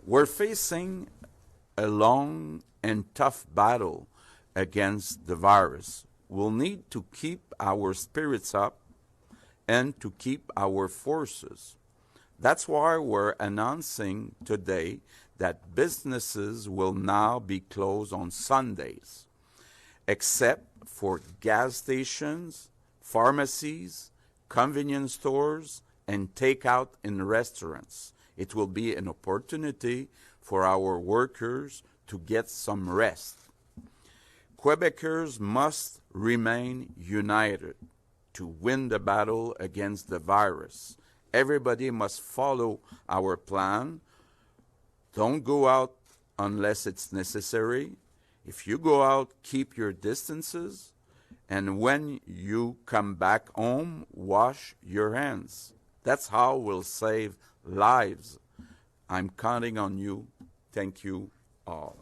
We're facing a long and tough battle against the virus. We'll need to keep our spirits up and to keep our forces. That's why we're announcing today that businesses will now be closed on Sundays, except for gas stations, pharmacies, convenience stores, and takeout in restaurants. It will be an opportunity for our workers to get some rest. Quebecers must remain united to win the battle against the virus. Everybody must follow our plan. Don't go out unless it's necessary. If you go out, keep your distances. And when you come back home, wash your hands. That's how we'll save lives. I'm counting on you. Thank you all.